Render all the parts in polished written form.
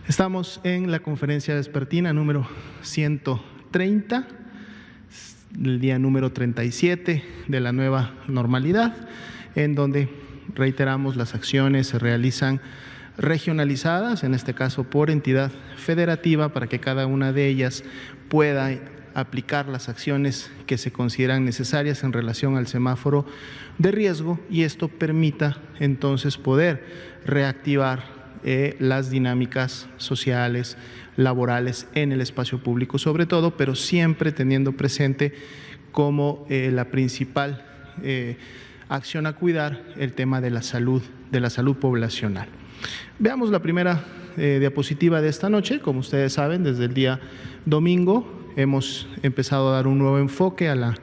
Estamos en la conferencia vespertina número 130, el día número 37 de la nueva normalidad, en donde reiteramos las acciones se realizan regionalizadas, en este caso por entidad federativa, para que cada una de ellas pueda aplicar las acciones que se consideran necesarias en relación al semáforo de riesgo, y esto permita entonces poder reactivar las dinámicas sociales, laborales en el espacio público sobre todo, pero siempre teniendo presente como la principal acción a cuidar el tema de la salud poblacional. Veamos la primera diapositiva de esta noche. Como ustedes saben, desde el día domingo hemos empezado a dar un nuevo enfoque a la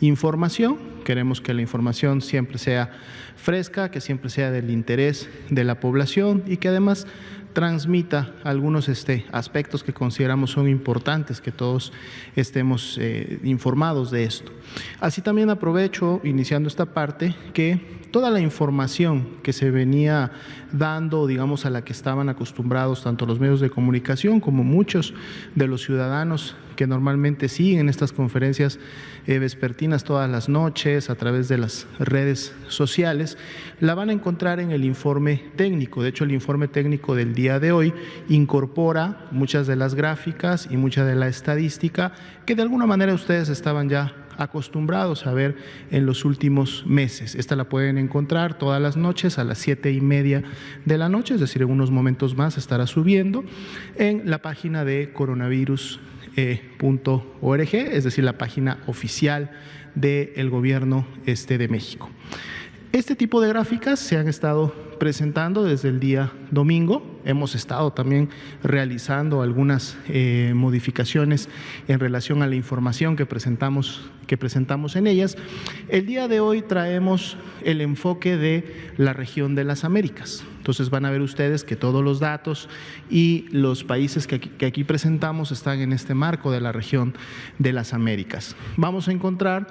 información. Queremos que la información siempre sea fresca, que siempre sea del interés de la población y que además transmita algunos aspectos que consideramos son importantes, que todos estemos informados de esto. Así también aprovecho, iniciando esta parte, que toda la información que se venía dando, digamos, a la que estaban acostumbrados tanto los medios de comunicación como muchos de los ciudadanos que normalmente siguen estas conferencias vespertinas todas las noches a través de las redes sociales, la van a encontrar en el informe técnico. De hecho, el informe técnico del día de hoy incorpora muchas de las gráficas y mucha de la estadística que de alguna manera ustedes estaban ya acostumbrados a ver en los últimos meses. Esta la pueden encontrar todas las noches a las 7:30 de la noche, es decir, en unos momentos más estará subiendo en la página de coronavirus.org, es decir, la página oficial del Gobierno de México. Este tipo de gráficas se han estado presentando desde el día domingo. Hemos estado también realizando algunas modificaciones en relación a la información que presentamos en ellas. El día de hoy traemos el enfoque de la región de las Américas. Entonces van a ver ustedes que todos los datos y los países que aquí presentamos están en este marco de la región de las Américas. Vamos a encontrar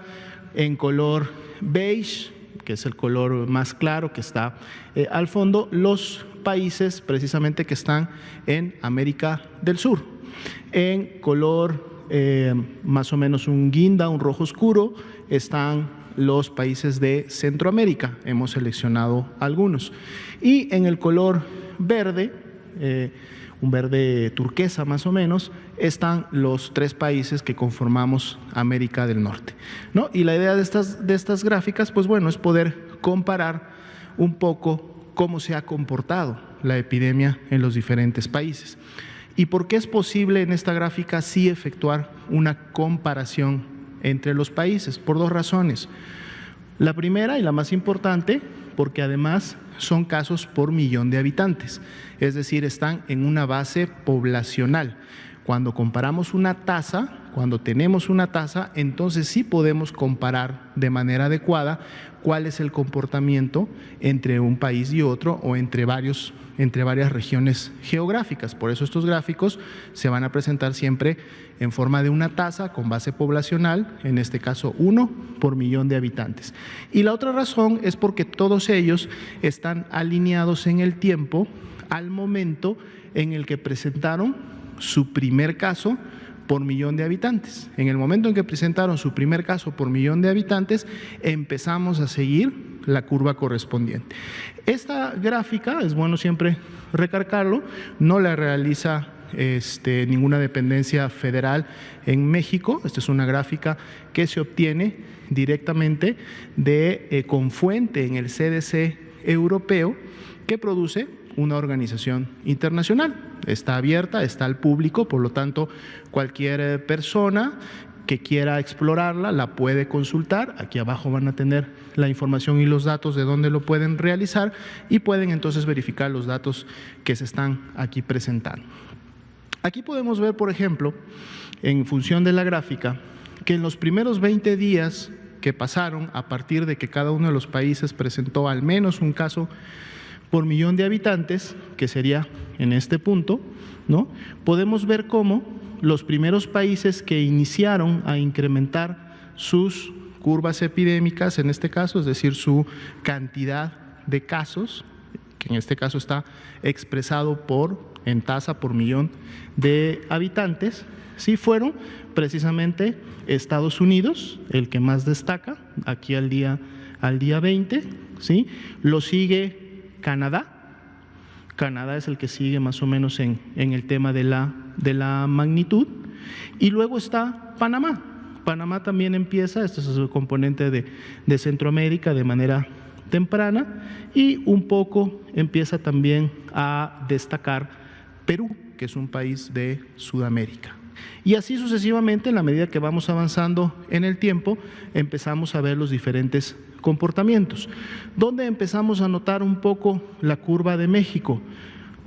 en color beige, que es el color más claro que está al fondo, los países precisamente que están en América del Sur. En color más o menos un guinda, un rojo oscuro, están los países de Centroamérica. Hemos seleccionado algunos. Y en el color verde, un verde turquesa más o menos, están los 3 países que conformamos América del Norte, ¿no? Y la idea de estas gráficas, pues bueno, es poder comparar un poco cómo se ha comportado la epidemia en los diferentes países. ¿Y por qué es posible en esta gráfica sí efectuar una comparación entre los países? Por 2 razones. La primera y la más importante, porque además son casos por millón de habitantes, es decir, están en una base poblacional. Cuando comparamos una tasa, cuando tenemos una tasa, entonces sí podemos comparar de manera adecuada cuál es el comportamiento entre un país y otro o entre varias regiones geográficas. Por eso estos gráficos se van a presentar siempre en forma de una tasa con base poblacional, en este caso 1 por millón de habitantes. Y la otra razón es porque todos ellos están alineados en el tiempo al momento en el que presentaron su primer caso por millón de habitantes. En el momento en que presentaron su primer caso por millón de habitantes, empezamos a seguir la curva correspondiente. Esta gráfica, es bueno siempre recalcarlo, no la realiza ninguna dependencia federal en México. Esta es una gráfica que se obtiene directamente con fuente en el CDC europeo, que produce una organización internacional. Está abierta, está al público, por lo tanto, cualquier persona que quiera explorarla la puede consultar. Aquí abajo van a tener la información y los datos de dónde lo pueden realizar y pueden entonces verificar los datos que se están aquí presentando. Aquí podemos ver, por ejemplo, en función de la gráfica, que en los primeros 20 días que pasaron a partir de que cada uno de los países presentó al menos un caso por millón de habitantes, que sería en este punto, ¿no? Podemos ver cómo los primeros países que iniciaron a incrementar sus curvas epidémicas, en este caso, es decir, su cantidad de casos, que en este caso está expresado por en tasa por millón de habitantes, sí fueron precisamente Estados Unidos, el que más destaca, aquí al día 20, ¿sí? Lo sigue Canadá. Canadá es el que sigue más o menos en el tema de la magnitud. Y luego está Panamá. Panamá también empieza, este es el componente de Centroamérica de manera temprana, y un poco empieza también a destacar Perú, que es un país de Sudamérica. Y así sucesivamente, en la medida que vamos avanzando en el tiempo, empezamos a ver los diferentes comportamientos. ¿Dónde empezamos a notar un poco la curva de México?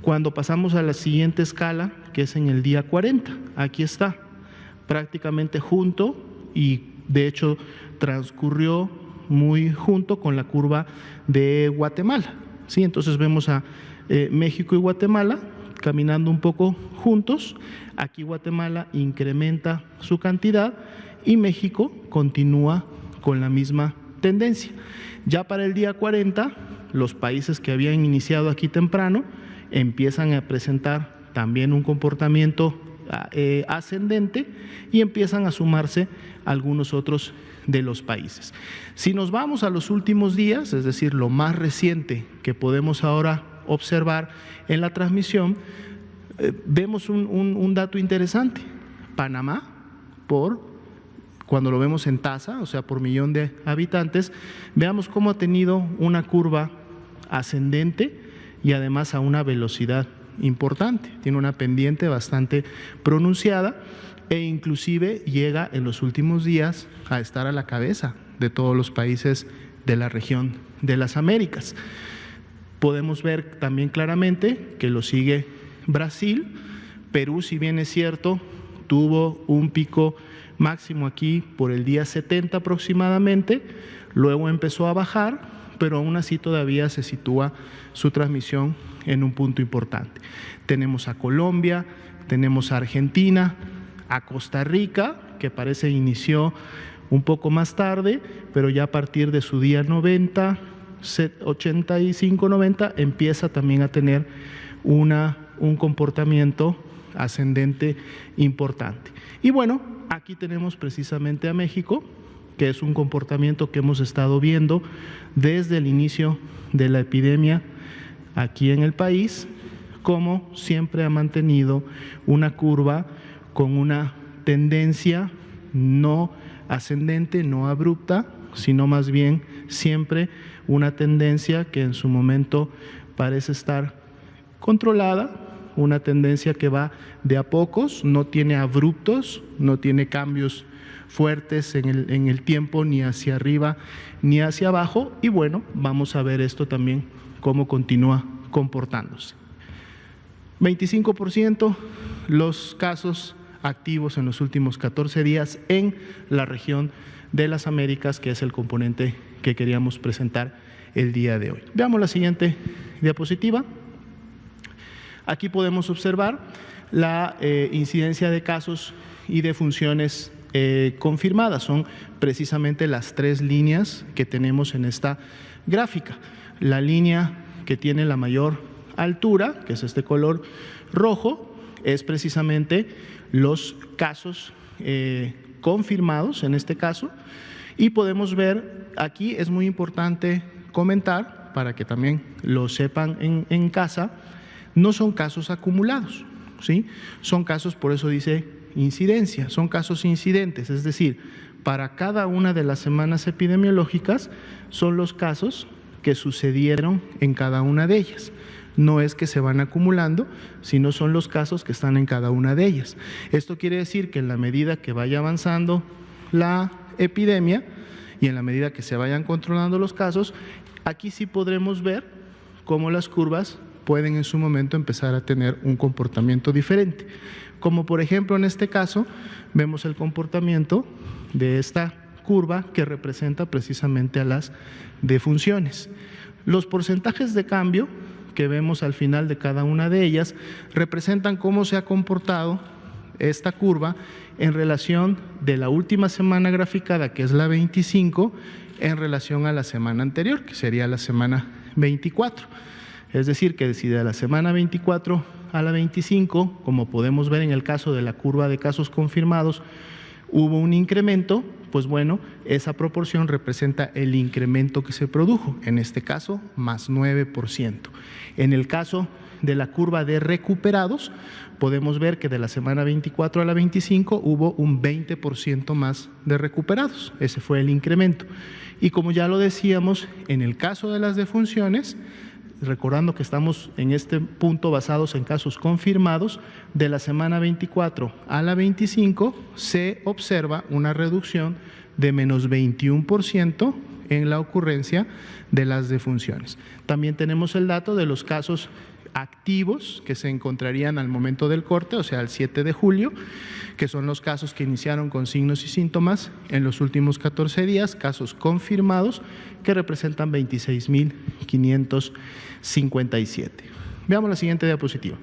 Cuando pasamos a la siguiente escala, que es en el día 40. Aquí está, prácticamente junto, y de hecho transcurrió muy junto con la curva de Guatemala, ¿sí? Entonces vemos a México y Guatemala caminando un poco juntos. Aquí Guatemala incrementa su cantidad y México continúa con la misma tendencia. Ya para el día 40, los países que habían iniciado aquí temprano empiezan a presentar también un comportamiento ascendente y empiezan a sumarse algunos otros de los países. Si nos vamos a los últimos días, es decir, lo más reciente que podemos ahora observar en la transmisión, vemos un dato interesante. Panamá, cuando lo vemos en tasa, o sea, por millón de habitantes, veamos cómo ha tenido una curva ascendente y además a una velocidad importante. Tiene una pendiente bastante pronunciada e inclusive llega en los últimos días a estar a la cabeza de todos los países de la región de las Américas. Podemos ver también claramente que lo sigue Brasil. Perú, si bien es cierto, tuvo un pico máximo aquí por el día 70 aproximadamente, luego empezó a bajar, pero aún así todavía se sitúa su transmisión en un punto importante. Tenemos a Colombia, tenemos a Argentina, a Costa Rica, que parece inició un poco más tarde, pero ya a partir de su día 90, 85, 90, empieza también a tener un comportamiento ascendente importante. Y bueno, aquí tenemos precisamente a México, que es un comportamiento que hemos estado viendo desde el inicio de la epidemia aquí en el país, como siempre ha mantenido una curva con una tendencia no ascendente, no abrupta, sino más bien siempre una tendencia que en su momento parece estar controlada, una tendencia que va de a pocos, no tiene abruptos, no tiene cambios fuertes en el tiempo, ni hacia arriba ni hacia abajo, y bueno, vamos a ver esto también, cómo continúa comportándose. 25% los casos activos en los últimos 14 días en la región de las Américas, que es el componente que queríamos presentar el día de hoy. Veamos la siguiente diapositiva. Aquí podemos observar la incidencia de casos y de funciones confirmadas. Son precisamente las tres líneas que tenemos en esta gráfica. La línea que tiene la mayor altura, que es este color rojo, es precisamente los casos confirmados en este caso, y podemos ver aquí, es muy importante comentar para que también lo sepan en casa, no son casos acumulados, ¿sí? Son casos, por eso dice incidencia, son casos incidentes, es decir, para cada una de las semanas epidemiológicas son los casos que sucedieron en cada una de ellas. No es que se van acumulando, sino son los casos que están en cada una de ellas. Esto quiere decir que en la medida que vaya avanzando la epidemia y en la medida que se vayan controlando los casos, aquí sí podremos ver cómo las curvas pueden en su momento empezar a tener un comportamiento diferente. Como por ejemplo en este caso, vemos el comportamiento de esta curva que representa precisamente a las defunciones. Los porcentajes de cambio que vemos al final de cada una de ellas representan cómo se ha comportado esta curva en relación de la última semana graficada, que es la 25, en relación a la semana anterior, que sería la semana 24. Es decir, que si de la semana 24 a la 25, como podemos ver en el caso de la curva de casos confirmados, hubo un incremento, pues bueno, esa proporción representa el incremento que se produjo, en este caso, más 9%. En el caso de la curva de recuperados, podemos ver que de la semana 24 a la 25 hubo un 20% más de recuperados. Ese fue el incremento. Y como ya lo decíamos, en el caso de las defunciones, recordando que estamos en este punto basados en casos confirmados, de la semana 24 a la 25 se observa una reducción de menos 21% en la ocurrencia de las defunciones. También tenemos el dato de los casos activos que se encontrarían al momento del corte, o sea, el 7 de julio, que son los casos que iniciaron con signos y síntomas en los últimos 14 días, casos confirmados que representan 26.557. Veamos la siguiente diapositiva.